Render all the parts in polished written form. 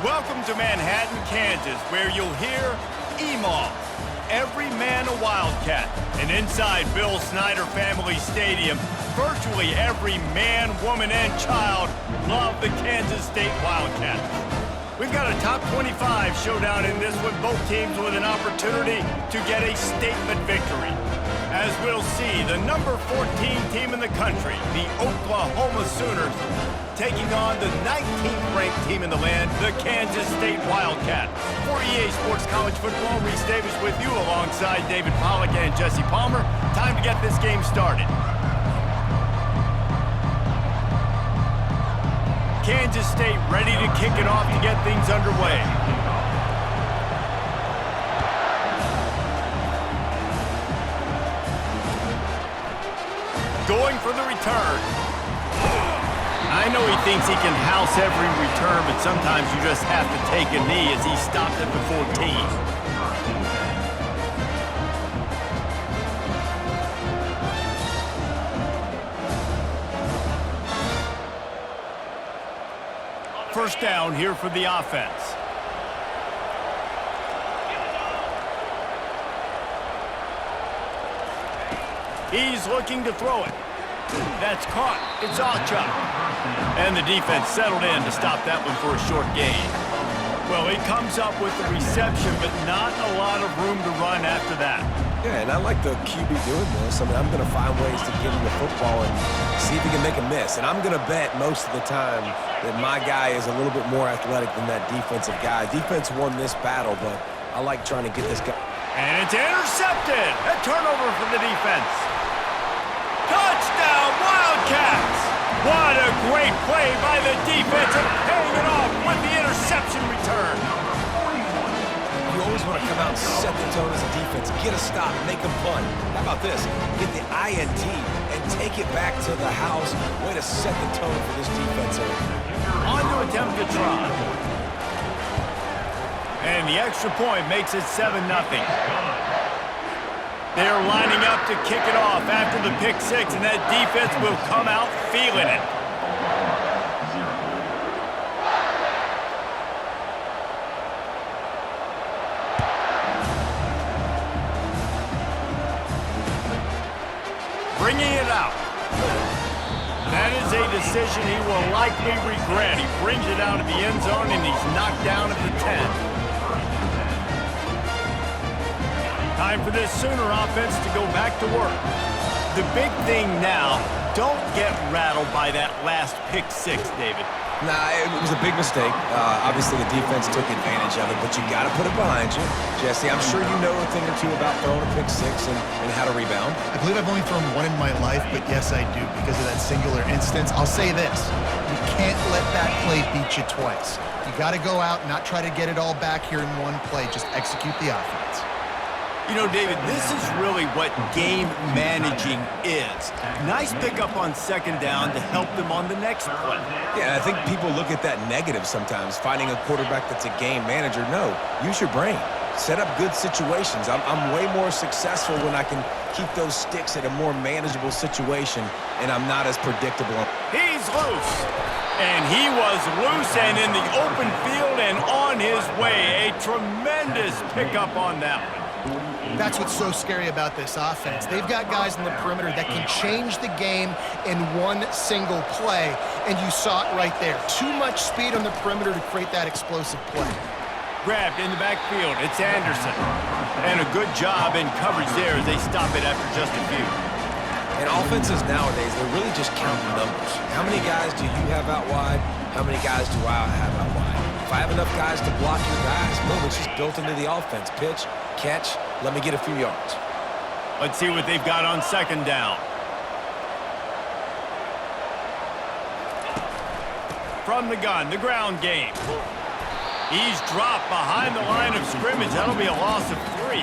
Welcome to Manhattan, Kansas, where you'll hear EMAW, every man a Wildcat. And inside Bill Snyder Family Stadium, virtually every man, woman, and child love the Kansas State Wildcats. We've got a top 25 showdown in this one, both teams with an opportunity to get a statement victory. As we'll see, the number 14 team in the country, the Oklahoma Sooners, taking on the 19th-ranked team in the land, the Kansas State Wildcats. For EA Sports College Football, Reese Davis with you alongside David Pollack and Jesse Palmer. Time to get this game started. Kansas State ready to kick it off to get things underway. Going for the return. I know he thinks he can house every return, but sometimes you just have to take a knee as he stopped at the 14. First down here for the offense. He's looking to throw it. That's caught. It's Achop. And the defense settled in to stop that one for a short gain. Well, he comes up with the reception, but not a lot of room to run after that. Yeah, and I like the QB doing this. I mean, I'm going to find ways to get him the football and see if he can make a miss. And I'm going to bet most of the time that my guy is a little bit more athletic than that defensive guy. Defense won this battle, but I like trying to get this guy. And it's intercepted. A turnover for the defense. Touchdown, Wildcats! What a great play by the defense and paying it off with the interception return. You always want to come out and set the tone as a defense. Get a stop, make a punt. How about this? Get the INT and take it back to the house. Way to set the tone for this defense. On to attempt to try. And the extra point makes it 7-0. They're lining up to kick it off after the pick six, and that defense will come out feeling it. Bringing it out. That is a decision he will likely regret. He brings it out of the end zone, and he's knocked down at the 10. Time for this Sooner offense to go back to work. The big thing now, don't get rattled by that last pick six, David. Nah, it was a big mistake. Obviously, the defense took advantage of it, but you got to put it behind you. Jesse, I'm sure you know a thing or two about throwing a pick six and how to rebound. I believe I've only thrown one in my life, but yes, I do because of that singular instance. I'll say this. You can't let that play beat you twice. You got to go out and not try to get it all back here in one play. Just execute the offense. You know, David, this is really what game managing is. Nice pickup on second down to help them on the next play. Yeah, I think people look at that negative sometimes, finding a quarterback that's a game manager. No, use your brain. Set up good situations. I'm way more successful when I can keep those sticks at a more manageable situation, and I'm not as predictable. He's loose. And he was loose and in the open field and on his way. A tremendous pickup on that one. That's what's so scary about this offense. They've got guys in the perimeter that can change the game in one single play, and you saw it right there. Too much speed on the perimeter to create that explosive play. Grabbed in the backfield. It's Anderson. And a good job in coverage there as they stop it after just a few. And offenses nowadays, they're really just counting numbers. How many guys do you have out wide? How many guys do I have out wide? If I have enough guys to block your guys, boom, it's just built into the offense. Pitch, catch, let me get a few yards. Let's see what they've got on second down. From the gun, the ground game. He's dropped behind the line of scrimmage. That'll be a loss of 3.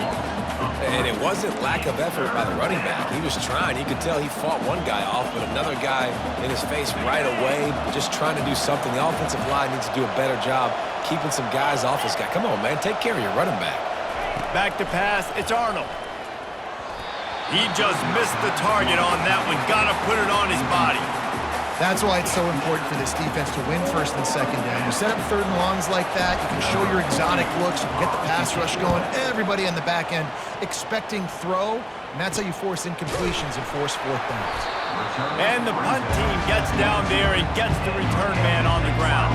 And it wasn't lack of effort by the running back. He was trying. You could tell he fought one guy off, but another guy in his face right away, just trying to do something. The offensive line needs to do a better job keeping some guys off this guy. Come on, man. Take care of your running back. Back to pass. It's Arnold. He just missed the target on that one. Got to put it on his body. That's why it's so important for this defense to win first and second down. You set up third and longs like that, you can show your exotic looks, you can get the pass rush going, everybody on the back end expecting throw, and that's how you force incompletions and force fourth downs. And the punt team gets down there and gets the return man on the ground.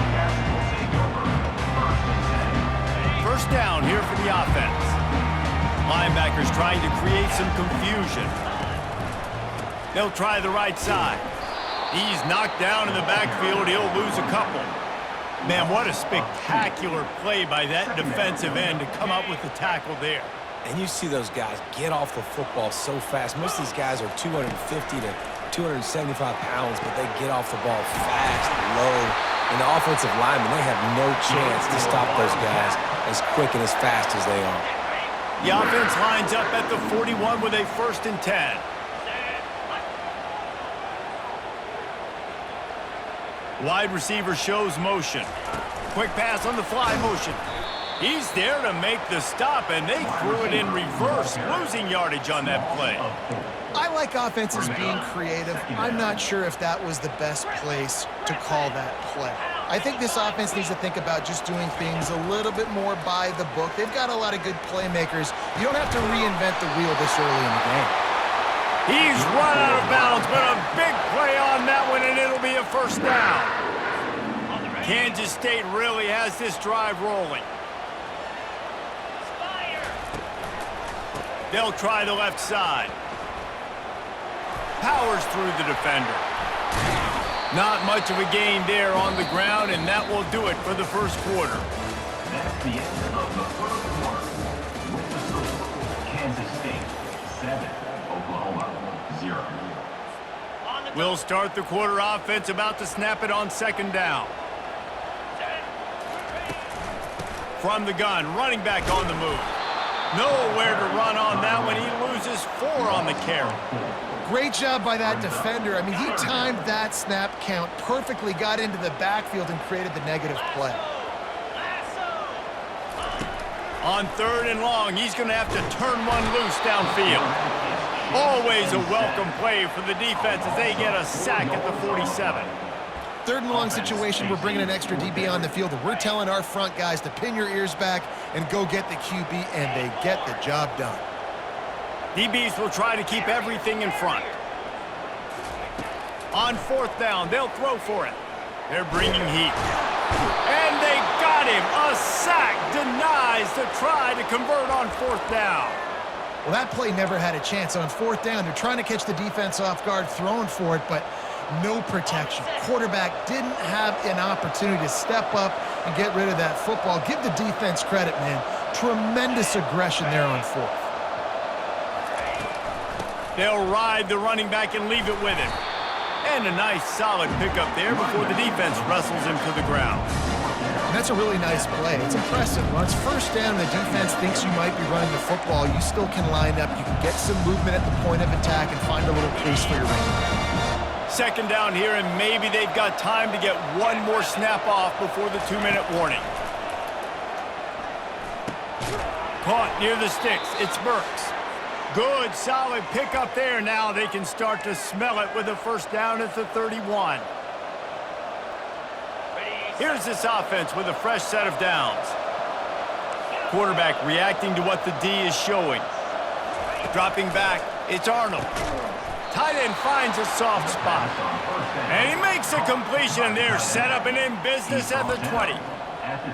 First down here for the offense. Linebackers trying to create some confusion. They'll try the right side. He's knocked down in the backfield. He'll lose a couple. Man, what a spectacular play by that defensive end to come up with the tackle there. And you see those guys get off the football so fast. Most of these guys are 250 to 275 pounds, but they get off the ball fast, low. And the offensive linemen, they have no chance to stop those guys as quick and as fast as they are. The offense lines up at the 41 with a 1st and 10. Wide receiver shows motion. Quick pass on the fly motion. He's there to make the stop, and they threw it in reverse, losing yardage on that play. I like offenses being creative. I'm not sure if that was the best place to call that play. I think this offense needs to think about just doing things a little bit more by the book. They've got a lot of good playmakers. You don't have to reinvent the wheel this early in the game. He's run out of bounds, but a big play on that one, and it'll be a 1st down. Kansas State really has this drive rolling. They'll try the left side. Powers through the defender. Not much of a gain there on the ground, and that will do it for the first quarter. That's the end of the first quarter. With the score, Kansas State 7, Oklahoma 0. We'll start the quarter. Offense about to snap it on 2nd down. From the gun, running back on the move. Nowhere to run on that one. He loses 4 on the carry. Great job by that defender. I mean, he timed that snap count perfectly, got into the backfield and created the negative play. On 3rd and long, he's going to have to turn one loose downfield. Always a welcome play for the defense as they get a sack at the 47. 3rd and long situation, we're bringing an extra DB on the field, and we're telling our front guys to pin your ears back and go get the QB, and they get the job done. DBs will try to keep everything in front. On 4th down, they'll throw for it. They're bringing heat. And they got him. A sack denies the try to convert on 4th down. Well, that play never had a chance. On 4th down, they're trying to catch the defense off guard, throwing for it, but no protection. Quarterback didn't have an opportunity to step up and get rid of that football. Give the defense credit, man. Tremendous aggression there on 4th. They'll ride the running back and leave it with him. And a nice solid pickup there before the defense wrestles him to the ground. And that's a really nice play. It's impressive. When it's 1st down, the defense thinks you might be running the football. You still can line up. You can get some movement at the point of attack and find a little crease for your running back. 2nd down here, and maybe they've got time to get one more snap off before the 2-minute warning. Caught near the sticks. It's Burks. Good, solid pickup there. Now they can start to smell it with a 1st down at the 31. Here's this offense with a fresh set of downs. Quarterback reacting to what the D is showing. Dropping back, it's Arnold. Tight end finds a soft spot. And he makes a completion, and they're set up and in business at the 20.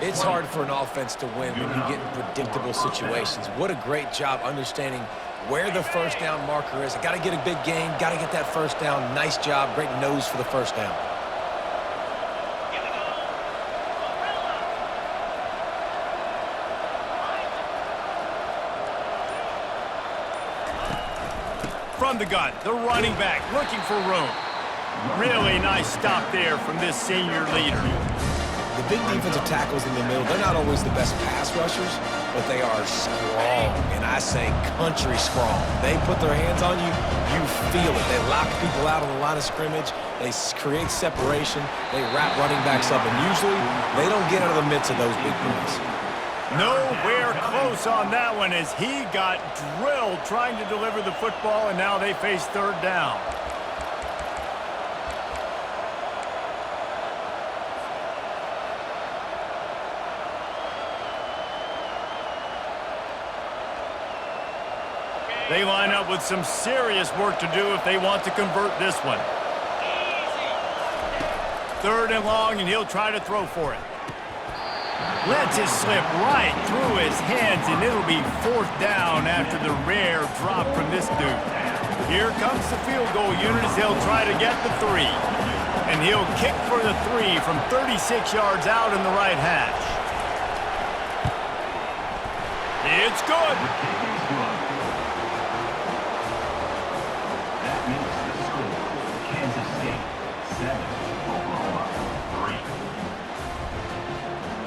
It's hard for an offense to win when you get in predictable situations. What a great job understanding where the 1st down marker is. Got to get a big gain, got to get that 1st down. Nice job, great nose for the 1st down. From the gun, the running back looking for room. Really nice stop there from this senior leader. The big defensive tackles in the middle, they're not always the best pass rushers, but they are strong, and I say country strong. They put their hands on you, you feel it. They lock people out on the line of scrimmage. They create separation. They wrap running backs up, and usually they don't get out of the midst of those big boys. Nowhere close on that one as he got drilled trying to deliver the football, and now they face 3rd down. They line up with some serious work to do if they want to convert this one. 3rd and long, and he'll try to throw for it. Lets it slip right through his hands, and it'll be 4th down after the rare drop from this dude. Here comes the field goal unit as they'll try to get the 3. And he'll kick for the 3 from 36 yards out in the right hash. It's good. That makes the score Kansas State 7, Oklahoma 3.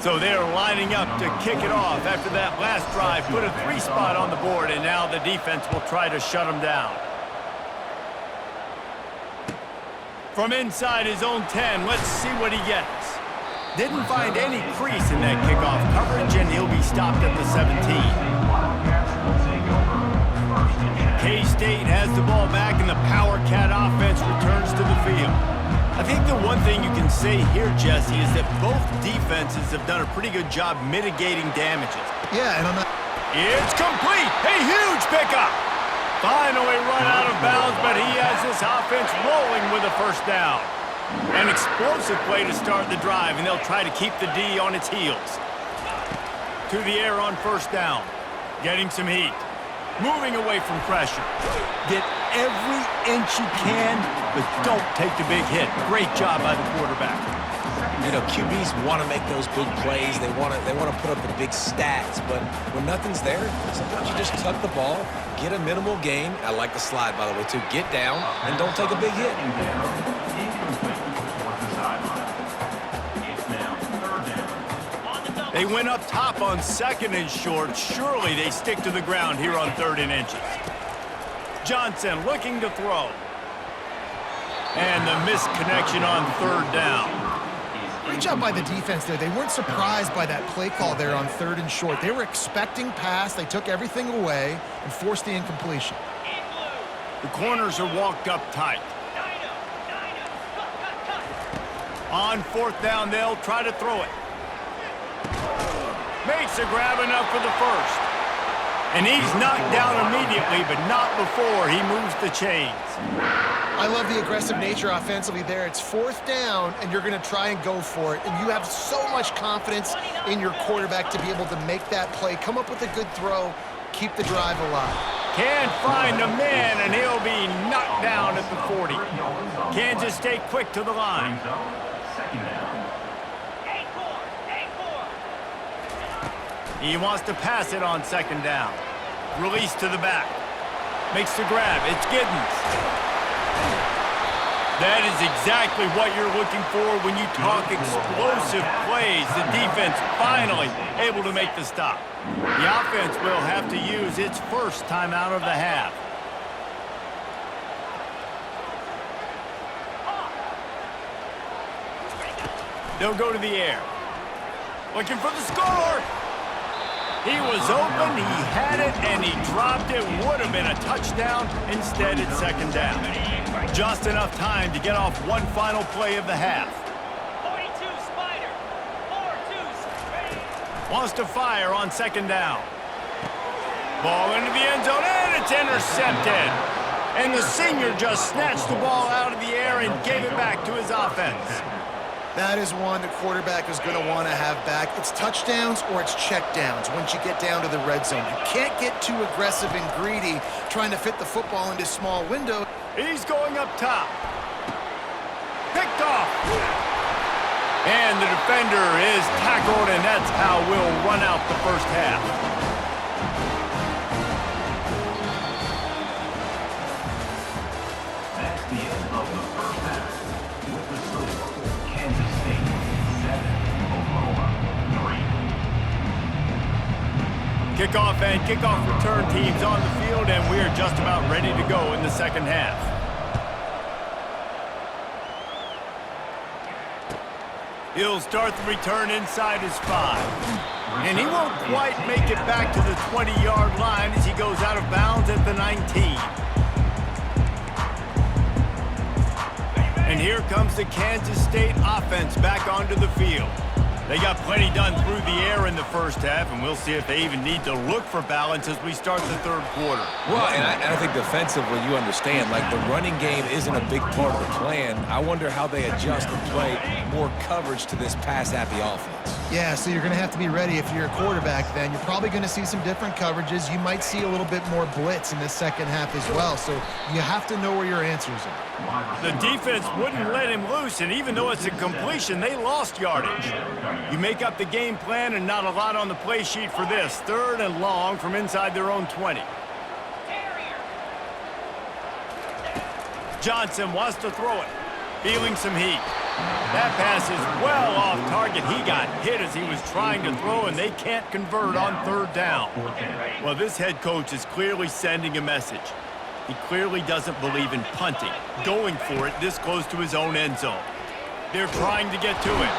So they're lining up to kick it off after that last drive. Put a 3 spot on the board, and now the defense will try to shut them down. From inside his own 10, let's see what he gets. Didn't find any crease in that kickoff coverage, and he'll be stopped at the 17. K-State has the ball back, and the Power Cat offense returns to the field. I think the one thing you can say here, Jesse, is that both defenses have done a pretty good job mitigating damages. Yeah, and I'm not... It's complete! A huge pickup! Finally run out of bounds, but he has this offense rolling with a 1st down. An explosive play to start the drive, and they'll try to keep the D on its heels. To the air on 1st down. Getting some heat. Moving away from pressure. Get every inch you can, but don't take the big hit. Great job by the quarterback. You know, QBs want to make those big plays. They want to put up the big stats. But when nothing's there, sometimes you just tuck the ball, get a minimal gain. I like the slide, by the way, too. Get down and don't take a big hit. They went up top on 2nd and short. Surely they stick to the ground here on 3rd and inches. Johnson looking to throw. And the missed connection on 3rd down. Great job by the defense there. They weren't surprised by that play call there on 3rd and short. They were expecting pass. They took everything away and forced the incompletion. The corners are walked up tight. On 4th down, they'll try to throw it. Makes a grab enough for the 1st. And he's knocked down immediately, but not before he moves the chains. I love the aggressive nature offensively there. It's 4th down, and you're going to try and go for it. And you have so much confidence in your quarterback to be able to make that play, come up with a good throw, keep the drive alive. Can't find a man, and he'll be knocked down at the 40. Kansas State quick to the line. 2nd down. He wants to pass it on 2nd down. Release to the back. Makes the grab. It's Giddens. That is exactly what you're looking for when you talk explosive plays. The defense finally able to make the stop. The offense will have to use its 1st timeout of the half. They'll go to the air. Looking for the score. He was open, he had it, and he dropped it. Would have been a touchdown. Instead, it's 2nd down. Just enough time to get off one final play of the half. 42 Spider. 4-2. Wants to fire on 2nd down. Ball into the end zone, and it's intercepted. And the senior just snatched the ball out of the air and gave it back to his offense. That is one the quarterback is going to want to have back. It's touchdowns or it's checkdowns once you get down to the red zone. You can't get too aggressive and greedy trying to fit the football into small windows. He's going up top. Picked off. And the defender is tackled, and that's how we'll run out the 1st half. That's the end of the 1st half. With the score, Kansas State 7, Oklahoma 3. Kickoff and kickoff return teams on the field, and we're just about ready to go in the 2nd half. He'll start the return inside his 5. And he won't quite make it back to the 20-yard line as he goes out of bounds at the 19. And here comes the Kansas State offense back onto the field. They got plenty done through the air in the first half, and we'll see if they even need to look for balance as we start the third quarter. Well, and I think defensively, you understand, like the running game isn't a big part of the plan. I wonder how they adjust and play more coverage to this pass-happy offense. Yeah, so you're going to have to be ready if you're a quarterback then. You're probably going to see some different coverages. You might see a little bit more blitz in the second half as well, so you have to know where your answers are. The defense wouldn't let him loose, and even though it's a completion, they lost yardage. You make up the game plan and not a lot on the play sheet for this. Third and long from inside their own 20. Johnson wants to throw it, feeling some heat. That pass is well off target. He got hit as he was trying to throw, and they can't convert on third down. Well, this head coach is clearly sending a message. He clearly doesn't believe in punting, going for it this close to his own end zone. They're trying to get to it.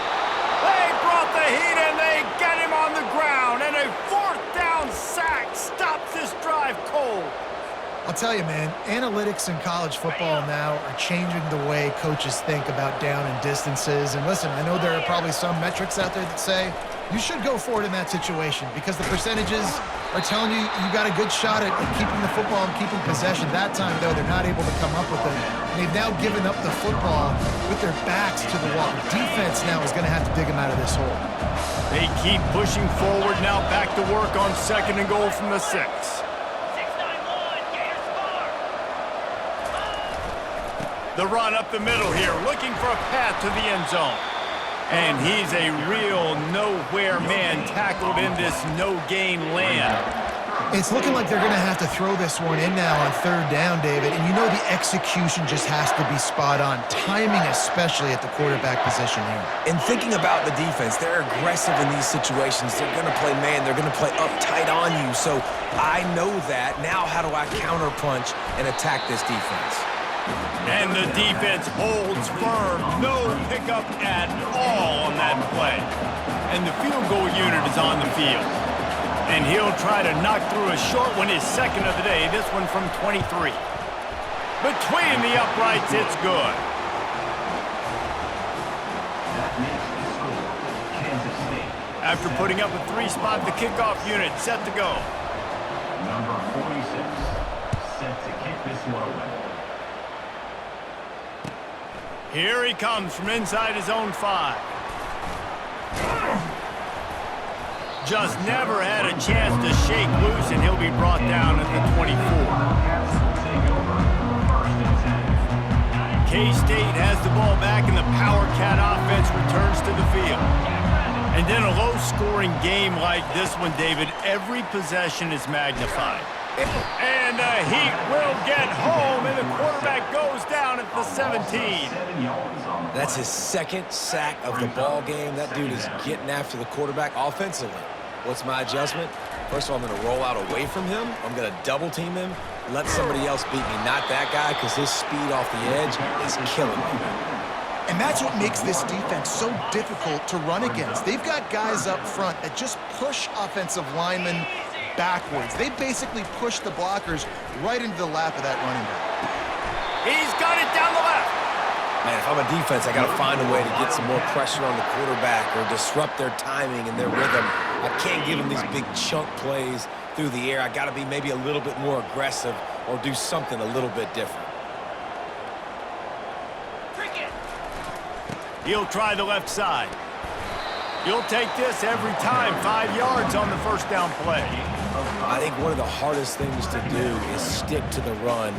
They brought the heat, and they get him on the ground, and a fourth down sack stops this drive cold. I'll tell you, man, analytics in college football now are changing the way coaches think about down and distances. And listen, I know there are probably some metrics out there that say you should go for it in that situation because the percentages are telling you you got a good shot at keeping the football and keeping possession. That time, though, they're not able to come up with it. And they've now given up the football with their backs to the wall. The defense now is going to have to dig them out of this hole. They keep pushing forward now, back to work on second and goal from the 6. The run up the middle here, looking for a path to the end zone. And he's a real nowhere man tackled in this no-gain land. It's looking like they're going to have to throw this one in now on third down, David. And you know the execution just has to be spot on. Timing especially at the quarterback position here. And thinking about the defense, they're aggressive in these situations. They're going to play man. They're going to play up tight on you. So I know that. Now how do I counterpunch and attack this defense? And the defense holds firm. No pickup at all on that play. And the field goal unit is on the field. And he'll try to knock through a short one, his second of the day, this one from 23. Between the uprights, it's good. After putting up a 3-spot, the kickoff unit set to go. Number 46, set to kick this one away. Here he comes from inside his own 5. Just never had a chance to shake loose, and he'll be brought down at the 24. K-State has the ball back, and the Power Cat offense returns to the field. And in a low-scoring game like this one, David, every possession is magnified. And the Heat will get home, and the quarterback goes down at the 17. That's his second sack of the ball game. That dude is getting after the quarterback offensively. What's my adjustment? First of all, I'm going to roll out away from him. I'm going to double team him, let somebody else beat me, not that guy, because his speed off the edge is killing me. And that's what makes this defense so difficult to run against. They've got guys up front that just push offensive linemen backwards. They basically push the blockers right into the lap of that running back. He's got it down the left. Man, if I'm a defense, I got to find a way to get some more pressure on the quarterback or disrupt their timing and their rhythm. I can't give them these big chunk plays through the air. I got to be maybe a little bit more aggressive or do something a little bit different. He'll try the left side. You'll take this every time. 5 yards on the first down play. I think one of the hardest things to do is stick to the run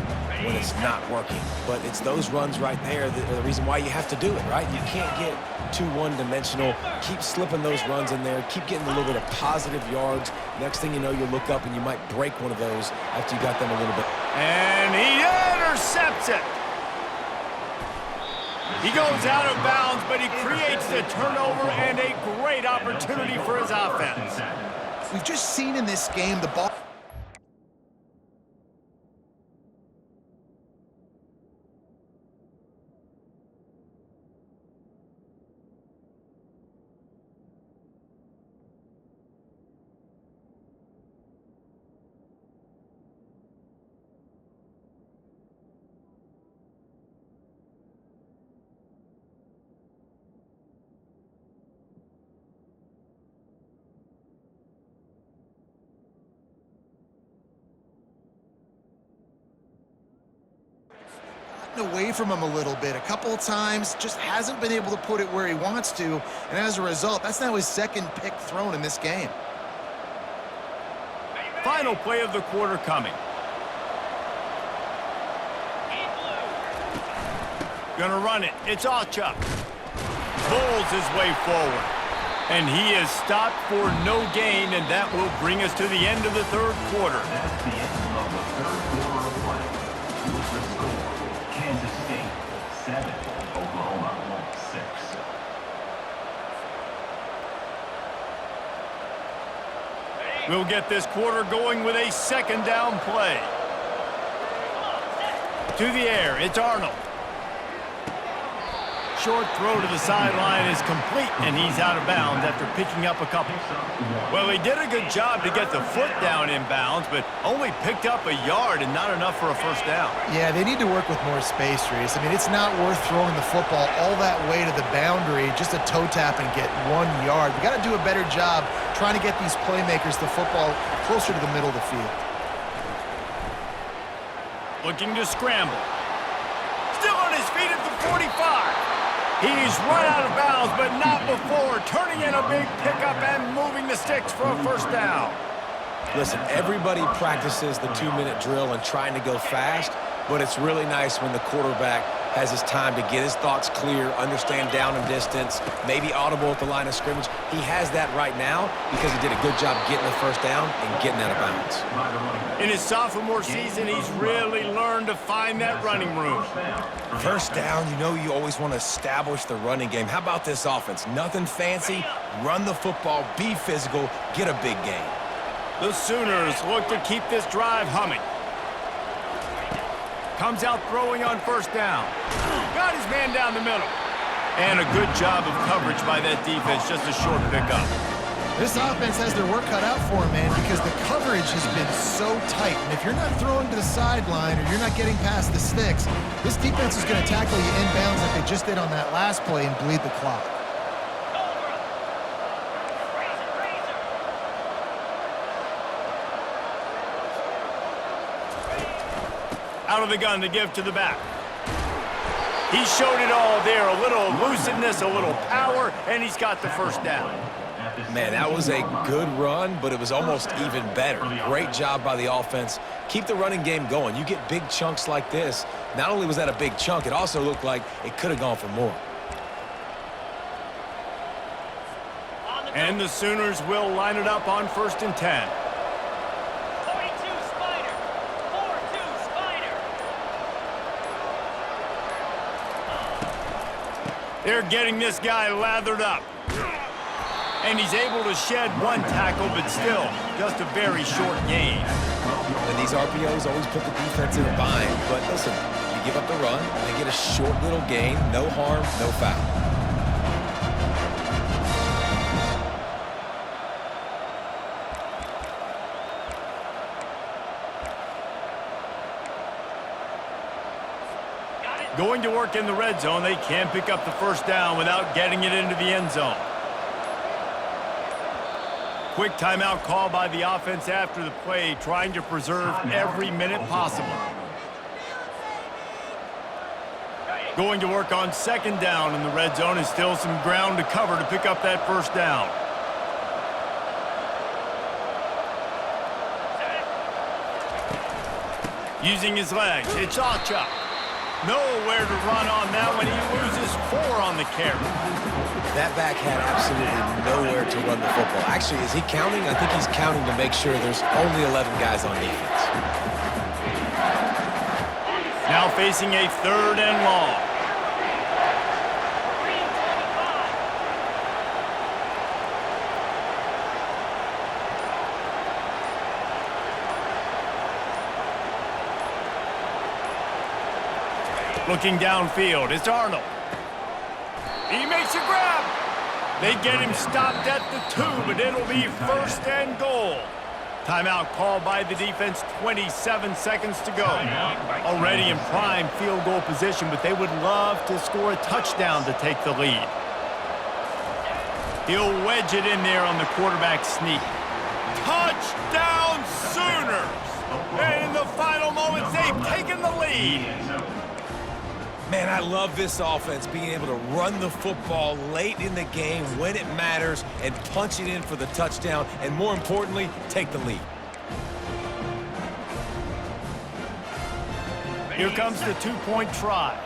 when it's not working. But it's those runs right there that are the reason why you have to do it, right? You can't get too one-dimensional. Keep slipping those runs in there. Keep getting a little bit of positive yards. Next thing you know, you'll look up and you might break one of those after you got them a little bit. And he intercepts it. He goes out of bounds, but he creates the turnover and a great opportunity for his offense. We've just seen in this game the ball. gotten away from him a little bit. A couple of times, just hasn't been able to put it where he wants to. And as a result, that's now his second pick thrown in this game. Final play of the quarter coming. Gonna run it. It's Alchuk. Bowls his way forward. And he is stopped for no gain, and that will bring us to the end of the third quarter. That's the end of the third quarter of play. With the score, Kansas State 7, Oklahoma 6. We'll get this quarter going with a second down play. To the air, it's Arnold. Short throw to the sideline is complete, and he's out of bounds after picking up a couple. Well, he did a good job to get the foot down in bounds, but only picked up a yard and not enough for a first down. Yeah, they need to work with more space, Reese. I mean, it's not worth throwing the football all that way to the boundary just to toe tap and get 1 yard. We got to do a better job trying to get these playmakers the football closer to the middle of the field. Looking to scramble. Still on his feet at the 45. He's run out of bounds, but not before turning in a big pickup and moving the sticks for a first down. Listen, everybody practices the 2-minute drill and trying to go fast, but it's really nice when the quarterback has his time to get his thoughts clear, understand down and distance, maybe audible at the line of scrimmage. He has that right now because he did a good job getting the first down and getting out of bounds. In his sophomore season, he's really learned to find that running room. First down, you know you always want to establish the running game. How about this offense? Nothing fancy. Run the football, be physical, get a big gain. The Sooners look to keep this drive humming. Comes out throwing on first down. Got his man down the middle. And a good job of coverage by that defense, just a short pickup. This offense has their work cut out for them, man, because the coverage has been so tight. And if you're not throwing to the sideline or you're not getting past the sticks, this defense is going to tackle you inbounds like they just did on that last play and bleed the clock. Out of the gun to give to the back. He showed it all there. A little elusiveness, a little power, and he's got the first down. Man, that was a good run, but it was almost even better. Great job by the offense. Keep the running game going. You get big chunks like this. Not only was that a big chunk, it also looked like it could have gone for more. And the Sooners will line it up on 1st and 10. 42 Spider. 4-2 Spider. They're getting this guy lathered up. And he's able to shed 1 tackle, but still just a very short gain. And these RPOs always put the defense in a bind. But listen, you give up the run, they get a short little gain, no harm, no foul. Going to work in the red zone, they can pick up the first down without getting it into the end zone. Quick timeout call by the offense after the play, trying to preserve every minute possible. Going to work on 2nd down in the red zone, and still some ground to cover to pick up that first down. Using his legs, it's Alchuk. Nowhere to run on that one. He loses 4 on the carry. That back had absolutely nowhere to run the football. Actually, is he counting? I think he's counting to make sure there's only 11 guys on defense. Now facing a 3rd and long. Looking downfield, it's Arnold. He makes a grab. They get him stopped at the 2, but it'll be 1st and goal. Timeout called by the defense, 27 seconds to go. Already in prime field goal position, but they would love to score a touchdown to take the lead. He'll wedge it in there on the quarterback sneak. Touchdown Sooners! And in the final moments, they've taken the lead. Man, I love this offense, being able to run the football late in the game when it matters and punch it in for the touchdown, and more importantly, take the lead. Here comes the two-point try.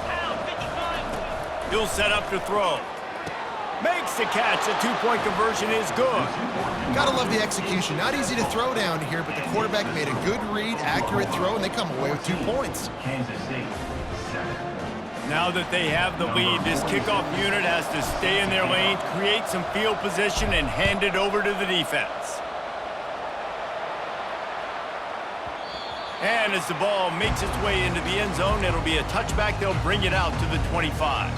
Pound 55. He'll set up to throw. Makes the catch. The two-point conversion is good. Gotta love the execution. Not easy to throw down here, but the quarterback made a good read, accurate throw, and they come away with 2 points. Kansas State, 7. Now that they have the lead, this kickoff unit has to stay in their lane, create some field position, and hand it over to the defense. And as the ball makes its way into the end zone, it'll be a touchback. They'll bring it out to the 25.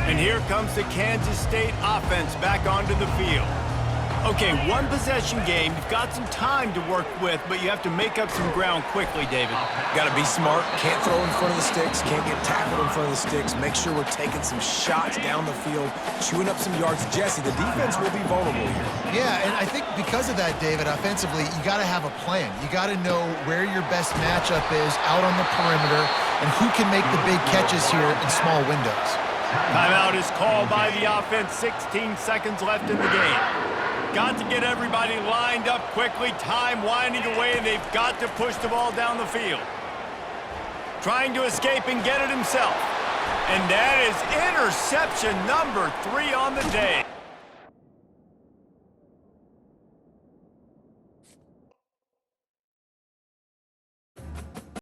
And here comes the Kansas State offense back onto the field. Okay, one possession game. You've got some time to work with, but you have to make up some ground quickly, David. Got to be smart. Can't throw in front of the sticks. Can't get tackled in front of the sticks. Make sure we're taking some shots down the field, chewing up some yards. Jesse, the defense will be vulnerable here. Yeah, and I think because of that, David, offensively, you got to have a plan. You got to know where your best matchup is out on the perimeter and who can make the big catches here in small windows. Timeout is called by the offense. 16 seconds left in the game. Got to get everybody lined up quickly. Time winding away, and they've got to push the ball down the field. Trying to escape and get it himself. And that is interception number 3 on the day.